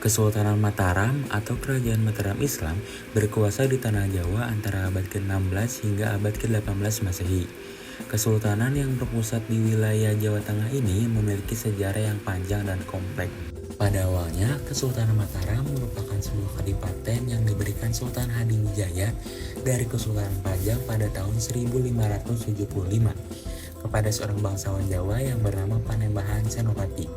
Kesultanan Mataram atau Kerajaan Mataram Islam berkuasa di tanah Jawa antara abad ke-16 hingga abad ke-18 Masehi. Kesultanan yang berpusat di wilayah Jawa Tengah ini memiliki sejarah yang panjang dan kompleks. Pada awalnya, Kesultanan Mataram merupakan sebuah kadipaten yang diberikan Sultan Hadiwijaya dari Kesultanan Pajang pada tahun 1575 kepada seorang bangsawan Jawa yang bernama Panembahan Senopati.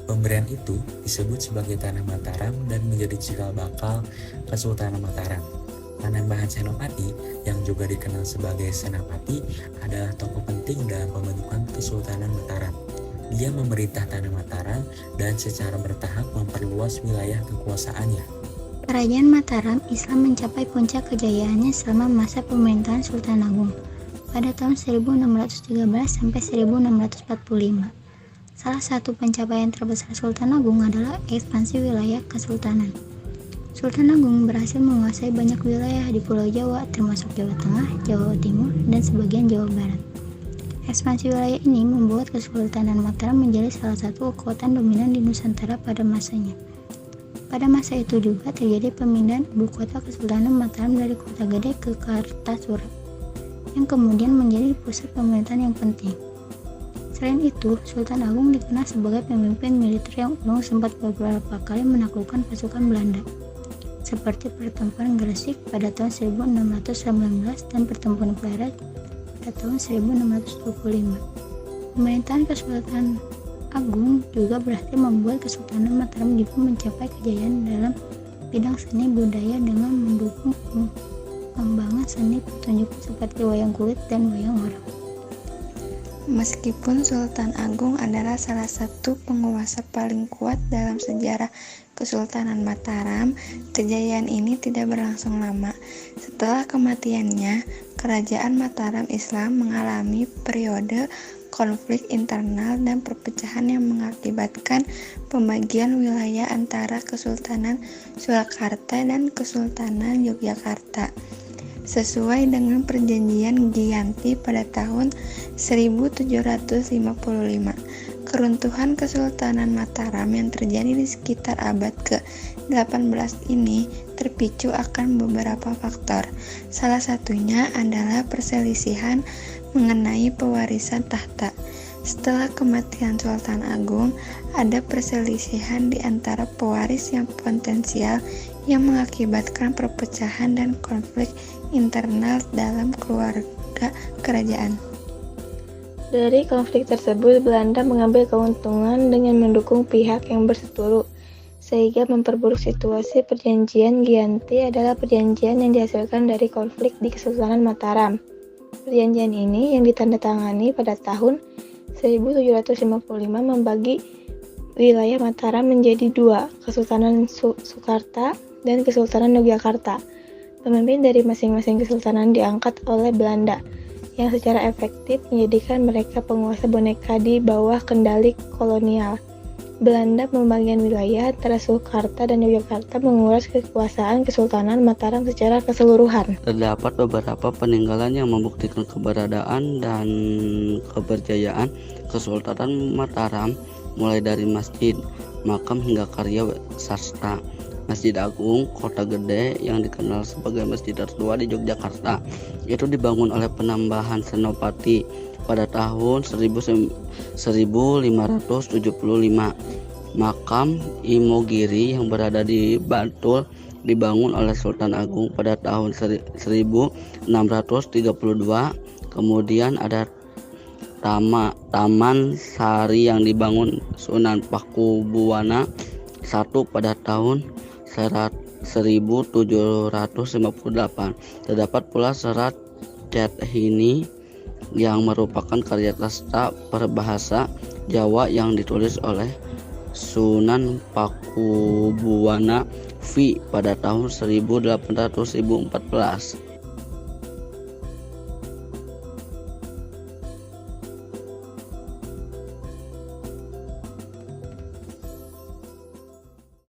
Pemberian itu disebut sebagai Tanah Mataram dan menjadi cikal bakal Kesultanan Mataram. Panembahan Senopati yang juga dikenal sebagai Senapati adalah tokoh penting dalam pembentukan Kesultanan Mataram. Dia memerintah Tanah Mataram dan secara bertahap memperluas wilayah kekuasaannya. Kerajaan Mataram Islam mencapai puncak kejayaannya selama masa pemerintahan Sultan Agung pada tahun 1613 sampai 1645. Salah satu pencapaian terbesar Sultan Agung adalah ekspansi wilayah kesultanan. Sultan Agung berhasil menguasai banyak wilayah di Pulau Jawa, termasuk Jawa Tengah, Jawa Timur, dan sebagian Jawa Barat. Ekspansi wilayah ini membuat Kesultanan Mataram menjadi salah satu kekuatan dominan di Nusantara pada masanya. Pada masa itu juga terjadi pemindahan ibu kota Kesultanan Mataram dari Kota Gede ke Kartasura, yang kemudian menjadi pusat pemerintahan yang penting. Selain itu, Sultan Agung dikenal sebagai pemimpin militer yang ulung, sempat beberapa kali menaklukkan pasukan Belanda, seperti pertempuran Gresik pada tahun 1619 dan pertempuran Pleret pada tahun 1625. Pemerintahan Kesultanan Agung juga berhasil membuat Kesultanan Mataram juga mencapai kejayaan dalam bidang seni budaya dengan mendukung pengembangan seni pertunjukan seperti wayang kulit dan wayang orang. Meskipun Sultan Agung adalah salah satu penguasa paling kuat dalam sejarah Kesultanan Mataram, kejayaan ini tidak berlangsung lama. Setelah kematiannya, Kerajaan Mataram Islam mengalami periode konflik internal dan perpecahan yang mengakibatkan pembagian wilayah antara Kesultanan Surakarta dan Kesultanan Yogyakarta. Sesuai dengan perjanjian Giyanti pada tahun 1755, keruntuhan Kesultanan Mataram yang terjadi di sekitar abad ke-18 ini terpicu akan beberapa faktor. Salah satunya adalah perselisihan mengenai pewarisan tahta. Setelah kematian Sultan Agung, ada perselisihan di antara pewaris yang potensial yang mengakibatkan perpecahan dan konflik internal dalam keluarga kerajaan. Dari konflik tersebut, Belanda mengambil keuntungan dengan mendukung pihak yang berseteru, sehingga memperburuk situasi. Perjanjian Giyanti adalah perjanjian yang dihasilkan dari konflik di Kesultanan Mataram. Perjanjian ini yang ditandatangani pada tahun 1755 membagi wilayah Mataram menjadi dua, Kesultanan Sukarta dan Kesultanan Yogyakarta. Pemimpin dari masing-masing kesultanan diangkat oleh Belanda, yang secara efektif menjadikan mereka penguasa boneka di bawah kendali kolonial. Belanda pembagian wilayah antara Sukarta dan Yogyakarta menguras kekuasaan Kesultanan Mataram secara keseluruhan. Terdapat beberapa peninggalan yang membuktikan keberadaan dan keberjayaan Kesultanan Mataram, mulai dari masjid, makam hingga karya sastra. Masjid Agung Kota Gede yang dikenal sebagai masjid tertua di Yogyakarta itu dibangun oleh Panembahan Senopati pada tahun 1575. Makam Imogiri yang berada di Bantul dibangun oleh Sultan Agung pada tahun 1632. Kemudian ada Taman Sari yang dibangun Sunan Pakubuwana I pada tahun 1758. Terdapat pula Serat Cethini yang merupakan karya sastra perbahasa Jawa yang ditulis oleh Sunan Pakubuwana V pada tahun 1814.